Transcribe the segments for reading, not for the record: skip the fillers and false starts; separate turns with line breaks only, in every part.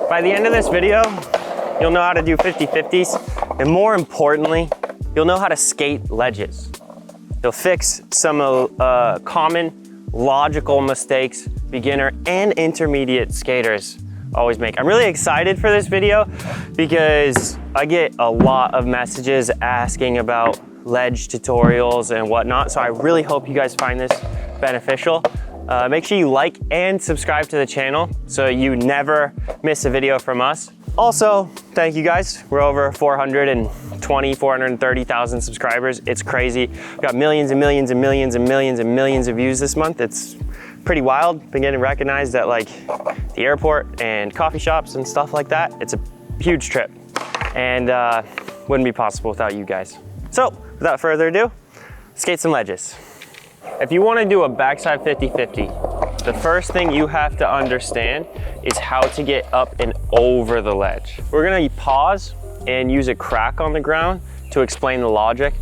By the end of this video, you'll know how to do 50-50s, and more importantly, you'll know how to skate ledges. You'll fix some common logical mistakes beginner and intermediate skaters always make. I'm really excited for this video because I get a lot of messages asking about ledge tutorials and whatnot, so I really hope you guys find this beneficial. Make sure you like and subscribe to the channel so you never miss a video from us. Also, thank you guys. We're over 430,000 subscribers. It's crazy. We've got millions and millions and millions and millions and millions of views this month. It's pretty wild. Been getting recognized at like the airport and coffee shops and stuff like that. It's a huge trip and wouldn't be possible without you guys. So without further ado, skate some ledges. If you want to do a backside 50-50, the first thing you have to understand is how to get up and over the ledge. We're gonna pause and use a crack on the ground to explain the logic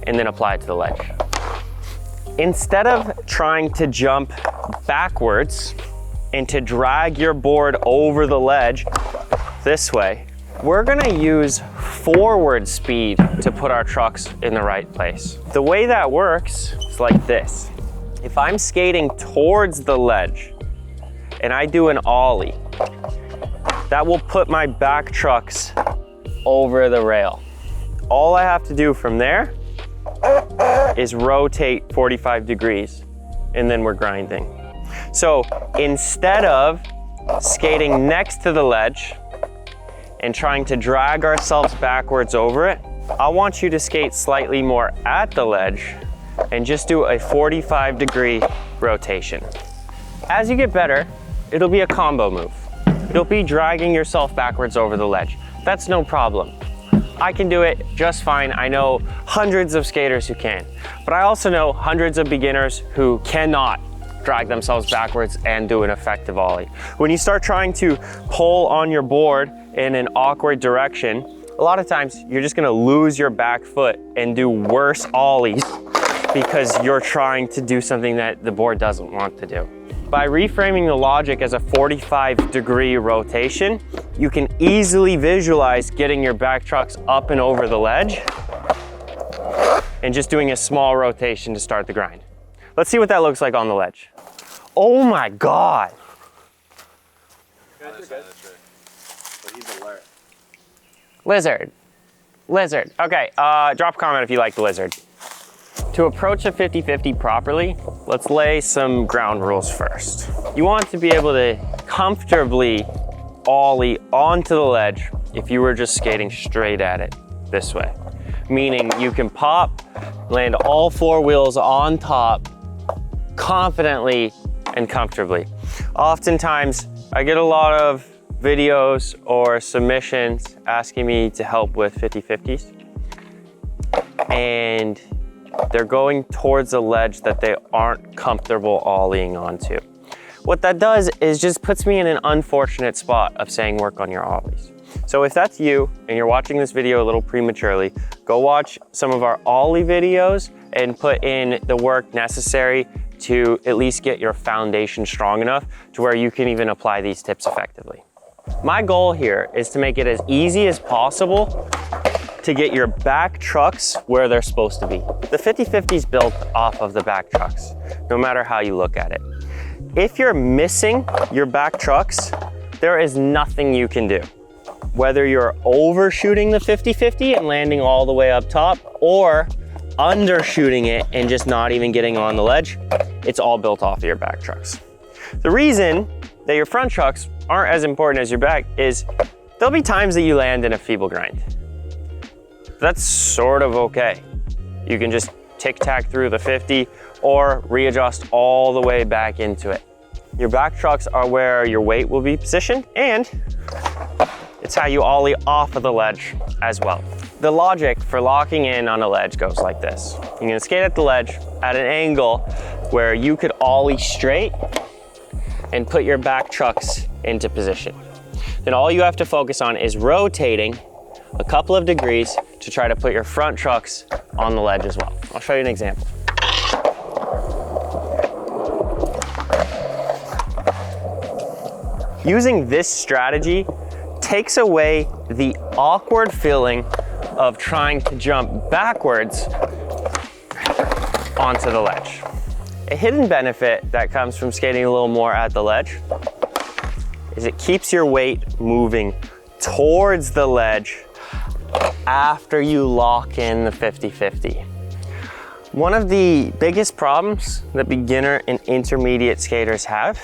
and then apply it to the ledge. Instead of trying to jump backwards and to drag your board over the ledge this way, we're gonna use forward speed to put our trucks in the right place. The way that works is like this. If I'm skating towards the ledge and I do an ollie, that will put my back trucks over the rail. All I have to do from there is rotate 45 degrees and then we're grinding. So instead of skating next to the ledge and trying to drag ourselves backwards over it, I want you to skate slightly more at the ledge and just do a 45-degree rotation. As you get better, it'll be a combo move. It'll be dragging yourself backwards over the ledge. That's no problem. I can do it just fine. I know hundreds of skaters who can, but I also know hundreds of beginners who cannot drag themselves backwards and do an effective ollie. When you start trying to pull on your board in an awkward direction, a lot of times you're just gonna lose your back foot and do worse ollies because you're trying to do something that the board doesn't want to do. By reframing the logic as a 45-degree rotation, you can easily visualize getting your back trucks up and over the ledge and just doing a small rotation to start the grind. Let's see what that looks like on the ledge. Oh my God. Lizard. Lizard. Okay, drop a comment if you like the lizard. To approach a 50-50 properly, let's lay some ground rules first. You want to be able to comfortably ollie onto the ledge if you were just skating straight at it this way. Meaning you can pop, land all four wheels on top confidently and comfortably. Oftentimes, I get a lot of videos or submissions asking me to help with 50-50s. And they're going towards a ledge that they aren't comfortable ollieing onto. What that does is just puts me in an unfortunate spot of saying work on your ollies. So if that's you and you're watching this video a little prematurely, go watch some of our ollie videos and put in the work necessary to at least get your foundation strong enough to where you can even apply these tips effectively. My goal here is to make it as easy as possible to get your back trucks where they're supposed to be. The 50-50 is built off of the back trucks, no matter how you look at it. If you're missing your back trucks, there is nothing you can do. Whether you're overshooting the 50-50 and landing all the way up top, or undershooting it and just not even getting on the ledge, it's all built off of your back trucks. The reason that your front trucks aren't as important as your back is there'll be times that you land in a feeble grind. That's sort of okay. You can just tic-tac through the 50 or readjust all the way back into it. Your back trucks are where your weight will be positioned, and it's how you ollie off of the ledge as well. The logic for locking in on a ledge goes like this. You're gonna skate at the ledge at an angle where you could ollie straight and put your back trucks into position. Then all you have to focus on is rotating a couple of degrees to try to put your front trucks on the ledge as well. I'll show you an example. Using this strategy takes away the awkward feeling of trying to jump backwards onto the ledge. A hidden benefit that comes from skating a little more at the ledge is it keeps your weight moving towards the ledge after you lock in the 50-50. One of the biggest problems that beginner and intermediate skaters have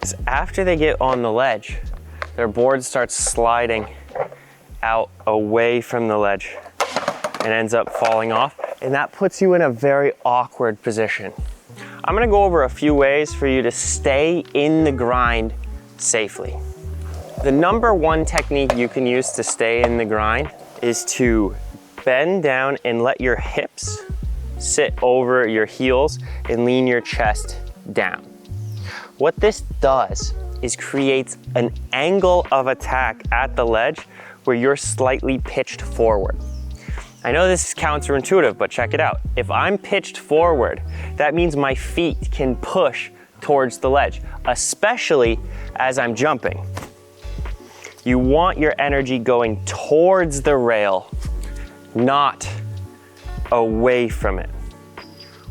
is after they get on the ledge, their board starts sliding out away from the ledge and ends up falling off, and that puts you in a very awkward position. I'm gonna go over a few ways for you to stay in the grind safely. The number one technique you can use to stay in the grind is to bend down and let your hips sit over your heels and lean your chest down. What this does is creates an angle of attack at the ledge where you're slightly pitched forward. I know this is counterintuitive, but check it out. If I'm pitched forward, that means my feet can push towards the ledge, especially as I'm jumping. You want your energy going towards the rail, not away from it.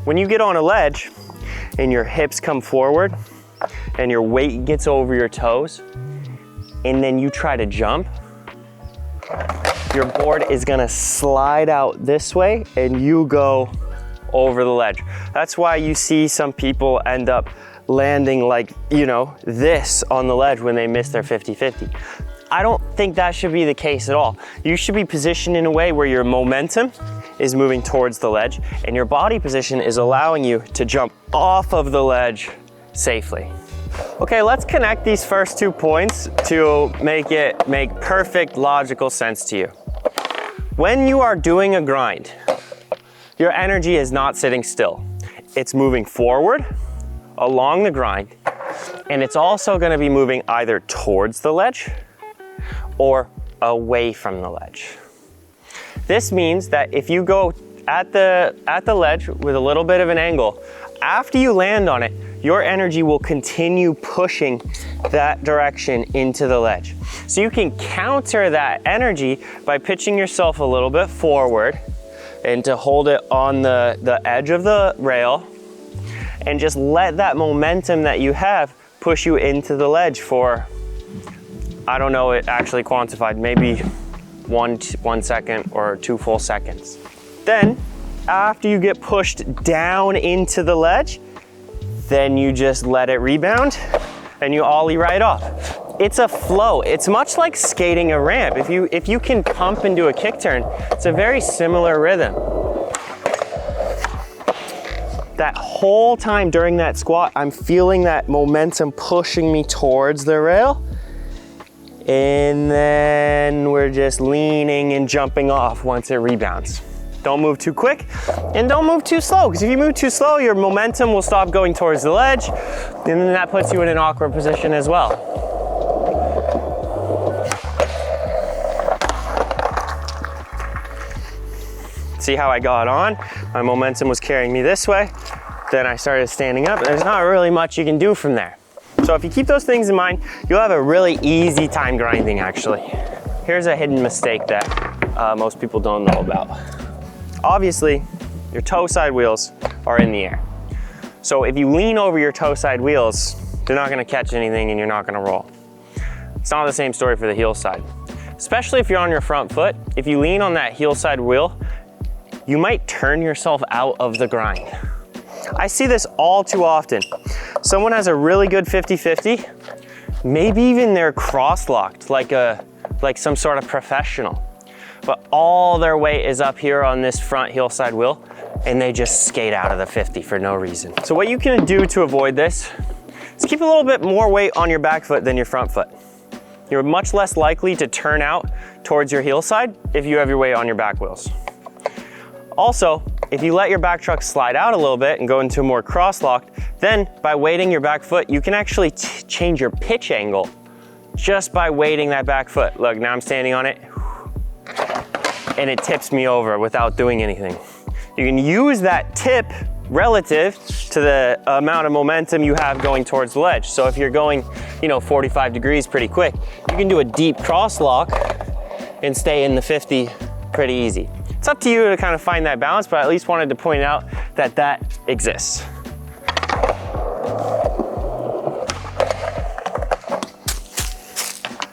When you get on a ledge and your hips come forward and your weight gets over your toes, and then you try to jump, your board is gonna slide out this way and you go over the ledge. That's why you see some people end up landing like, you know, this on the ledge when they miss their 50-50. I don't think that should be the case at all. You should be positioned in a way where your momentum is moving towards the ledge and your body position is allowing you to jump off of the ledge safely. Okay, let's connect these first 2 points to make perfect logical sense to you. When you are doing a grind, your energy is not sitting still. It's moving forward along the grind, and it's also gonna be moving either towards the ledge or away from the ledge. This means that if you go at the ledge with a little bit of an angle, after you land on it, your energy will continue pushing that direction into the ledge. So you can counter that energy by pitching yourself a little bit forward and to hold it on the edge of the rail and just let that momentum that you have push you into the ledge for, I don't know it actually quantified, maybe one second or 2 full seconds. Then, after you get pushed down into the ledge, then you just let it rebound and you ollie right off. It's a flow. It's much like skating a ramp. If you can pump and do a kick turn, it's a very similar rhythm. That whole time during that squat, I'm feeling that momentum pushing me towards the rail. And then we're just leaning and jumping off once it rebounds. Don't move too quick and don't move too slow, because if you move too slow, your momentum will stop going towards the ledge, and then that puts you in an awkward position as well. See how I got on? My momentum was carrying me this way. Then I started standing up, and there's not really much you can do from there. So if you keep those things in mind, you'll have a really easy time grinding actually. Here's a hidden mistake that most people don't know about. Obviously, your toe side wheels are in the air. So if you lean over your toe side wheels, they're not gonna catch anything and you're not gonna roll. It's not the same story for the heel side. Especially if you're on your front foot, if you lean on that heel side wheel, you might turn yourself out of the grind. I see this all too often. Someone has a really good 50-50, maybe even they're cross-locked like some sort of professional, but all their weight is up here on this front heel side wheel and they just skate out of the 50 for no reason. So what you can do to avoid this is keep a little bit more weight on your back foot than your front foot. You're much less likely to turn out towards your heel side if you have your weight on your back wheels. Also, if you let your back truck slide out a little bit and go into more cross-locked, then by weighting your back foot, you can actually change your pitch angle just by weighting that back foot. Look, now I'm standing on it and it tips me over without doing anything. You can use that tip relative to the amount of momentum you have going towards the ledge. So if you're going, 45 degrees pretty quick, you can do a deep cross lock and stay in the 50 pretty easy. It's up to you to kind of find that balance, but I at least wanted to point out that that exists.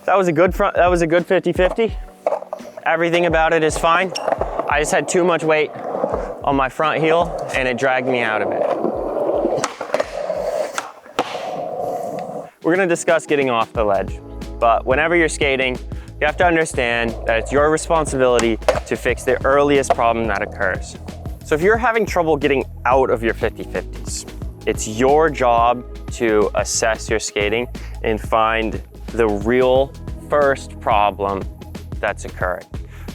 That was a good 50-50. Everything about it is fine. I just had too much weight on my front heel and it dragged me out of it. We're gonna discuss getting off the ledge, but whenever you're skating, you have to understand that it's your responsibility to fix the earliest problem that occurs. So if you're having trouble getting out of your 50-50s, it's your job to assess your skating and find the real first problem that's occurring.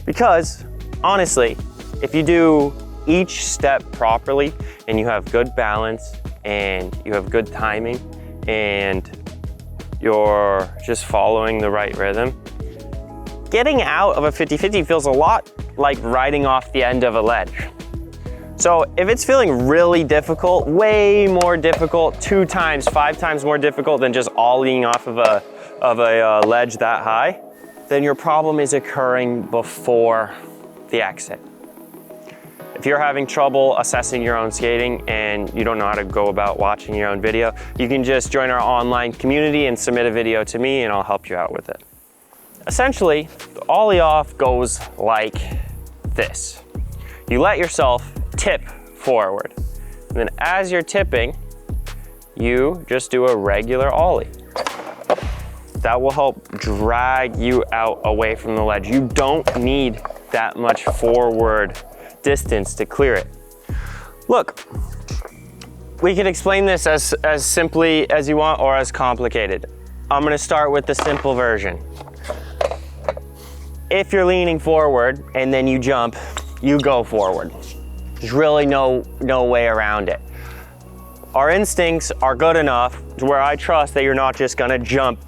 Because honestly, if you do each step properly and you have good balance and you have good timing and you're just following the right rhythm, getting out of a 50-50 feels a lot like riding off the end of a ledge. So if it's feeling really difficult, way more difficult, 2 times, 5 times more difficult than just ollieing off of a ledge that high, then your problem is occurring before the exit. If you're having trouble assessing your own skating and you don't know how to go about watching your own video, you can just join our online community and submit a video to me and I'll help you out with it. Essentially, the ollie off goes like this. You let yourself tip forward. And then as you're tipping, you just do a regular ollie. That will help drag you out away from the ledge. You don't need that much forward distance to clear it. Look, we can explain this as simply as you want or as complicated. I'm gonna start with the simple version. If you're leaning forward and then you jump, you go forward. There's really no way around it. Our instincts are good enough to where I trust that you're not just gonna jump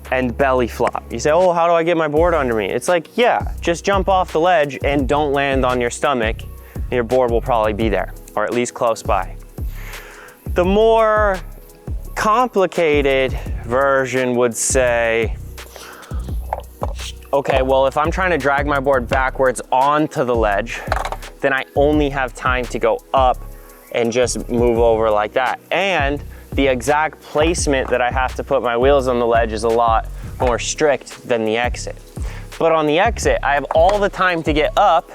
and belly flop. You say, oh, how do I get my board under me? It's like, yeah, just jump off the ledge and don't land on your stomach and your board will probably be there, or at least close by. The more complicated version would say, okay, well, if I'm trying to drag my board backwards onto the ledge, then I only have time to go up and just move over like that. And the exact placement that I have to put my wheels on the ledge is a lot more strict than the exit. But on the exit, I have all the time to get up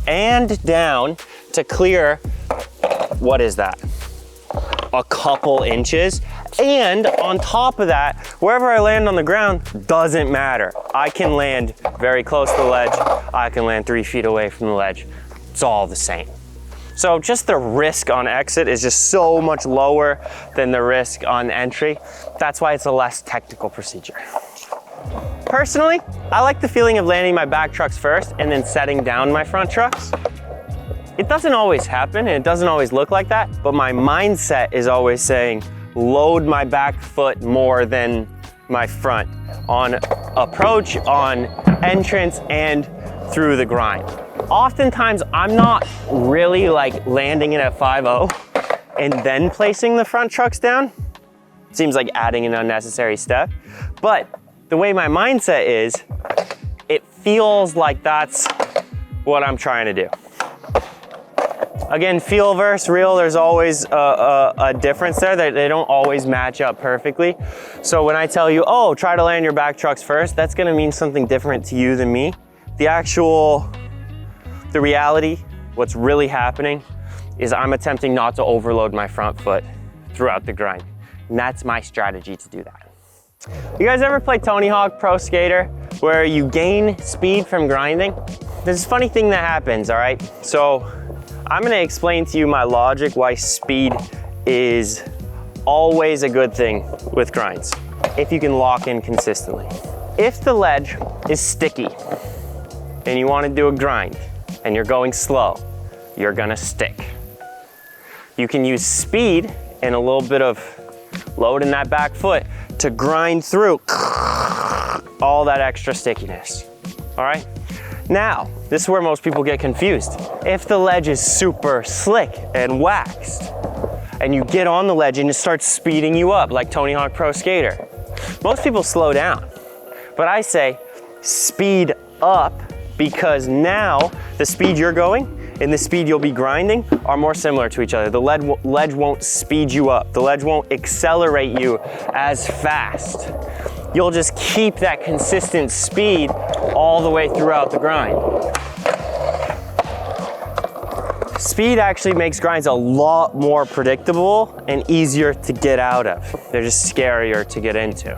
and down to clear, what is that? A couple inches. And on top of that, wherever I land on the ground doesn't matter. I can land very close to the ledge. I can land 3 feet away from the ledge. It's all the same. So just the risk on exit is just so much lower than the risk on entry. That's why it's a less technical procedure. Personally, I like the feeling of landing my back trucks first and then setting down my front trucks. It doesn't always happen and it doesn't always look like that, but my mindset is always saying, load my back foot more than my front on approach, on entrance, and through the grind. Oftentimes, I'm not really like landing it at 5-0 and then placing the front trucks down. Seems like adding an unnecessary step. But the way my mindset is, it feels like that's what I'm trying to do. Again, feel versus real, there's always a difference there. They don't always match up perfectly. So when I tell you, oh, try to land your back trucks first, that's gonna mean something different to you than me. The reality, what's really happening is I'm attempting not to overload my front foot throughout the grind. And that's my strategy to do that. You guys ever play Tony Hawk Pro Skater where you gain speed from grinding? There's a funny thing that happens, all right? So I'm gonna explain to you my logic why speed is always a good thing with grinds, if you can lock in consistently. If the ledge is sticky and you wanna do a grind and you're going slow, you're gonna stick. You can use speed and a little bit of load in that back foot to grind through all that extra stickiness, all right? Now, this is where most people get confused. If the ledge is super slick and waxed, and you get on the ledge and it starts speeding you up like Tony Hawk Pro Skater. Most people slow down, but I say speed up, because now the speed you're going and the speed you'll be grinding are more similar to each other. The ledge won't speed you up. The ledge won't accelerate you as fast. You'll just keep that consistent speed all the way throughout the grind. Speed actually makes grinds a lot more predictable and easier to get out of. They're just scarier to get into.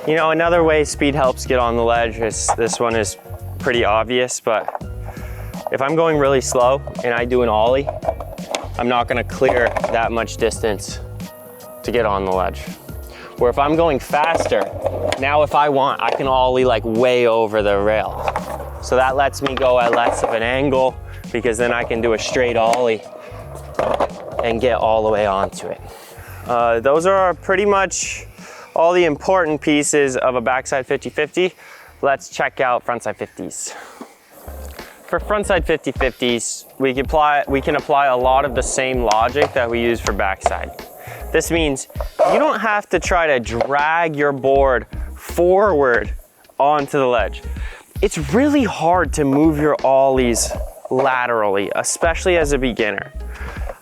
You know, another way speed helps get on the ledge is, this one is pretty obvious, but if I'm going really slow and I do an Ollie, I'm not gonna clear that much distance to get on the ledge. Where if I'm going faster, now if I want, I can Ollie like way over the rail. So that lets me go at less of an angle, because then I can do a straight Ollie and get all the way onto it. Those are pretty much all the important pieces of a backside 50-50. Let's check out frontside 50s. For frontside 50-50s, we can apply a lot of the same logic that we use for backside. This means you don't have to try to drag your board forward onto the ledge. It's really hard to move your Ollies laterally, especially as a beginner.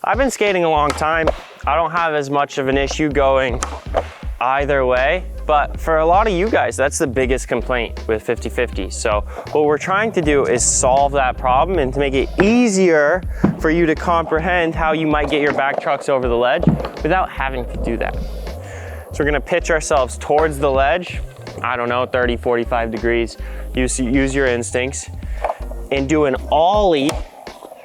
I've been skating a long time. I don't have as much of an issue going either way, but for a lot of you guys, that's the biggest complaint with 50-50. So what we're trying to do is solve that problem and to make it easier for you to comprehend how you might get your back trucks over the ledge without having to do that. So we're gonna pitch ourselves towards the ledge, I don't know, 30, 45 degrees. Use your instincts and do an Ollie,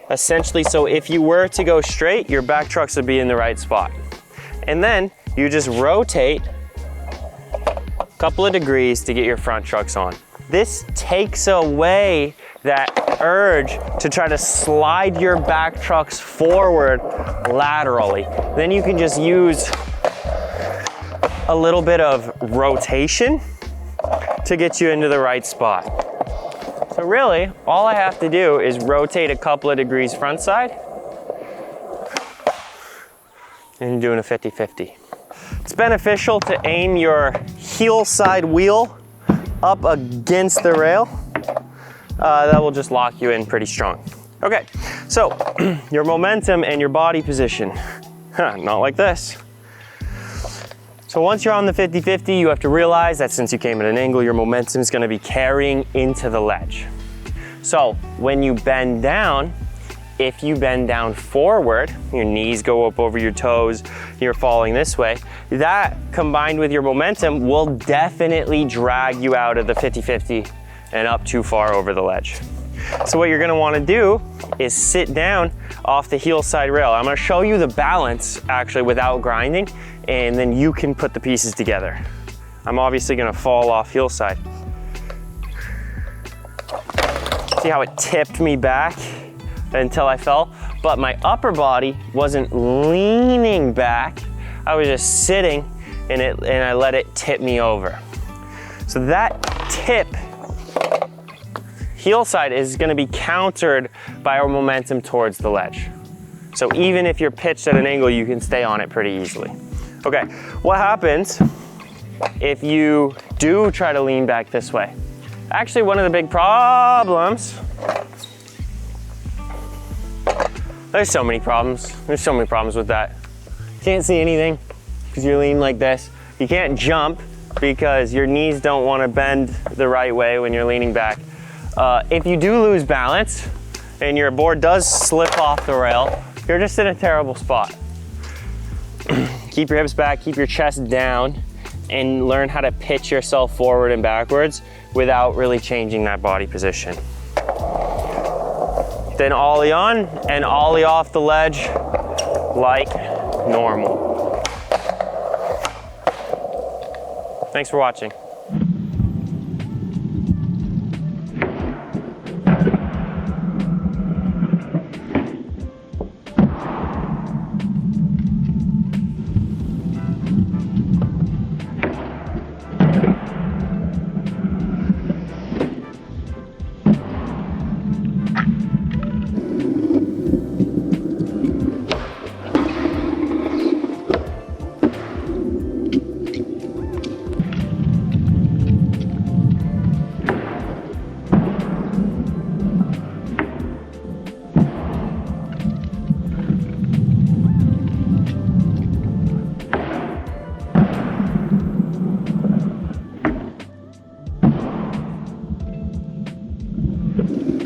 essentially. So if you were to go straight, your back trucks would be in the right spot. And then you just rotate a couple of degrees to get your front trucks on. This takes away that urge to try to slide your back trucks forward laterally. Then you can just use a little bit of rotation to get you into the right spot. So really, all I have to do is rotate a couple of degrees front side and doing a 50-50. It's beneficial to aim your heel side wheel up against the rail. That will just lock you in pretty strong. Okay, so your momentum and your body position, not like this. So once you're on the 50-50, you have to realize that since you came at an angle, your momentum is gonna be carrying into the ledge. So when you bend down, if you bend down forward, your knees go up over your toes, you're falling this way, that combined with your momentum will definitely drag you out of the 50-50 and up too far over the ledge. So what you're gonna wanna do is sit down off the heel side rail. I'm gonna show you the balance actually without grinding, and then you can put the pieces together. I'm obviously gonna fall off heel side. See how it tipped me back until I fell? But my upper body wasn't leaning back. I was just sitting and I let it tip me over. So that tip, heel side, is gonna be countered by our momentum towards the ledge. So even if you're pitched at an angle, you can stay on it pretty easily. Okay, what happens if you do try to lean back this way? Actually, one of the big problems, there's so many problems. There's so many problems with that. You can't see anything because you're leaning like this. You can't jump because your knees don't want to bend the right way when you're leaning back. If you do lose balance and your board does slip off the rail, you're just in a terrible spot. Keep your hips back, keep your chest down, and learn how to pitch yourself forward and backwards without really changing that body position. Then Ollie on and Ollie off the ledge like normal. Thanks for watching. it.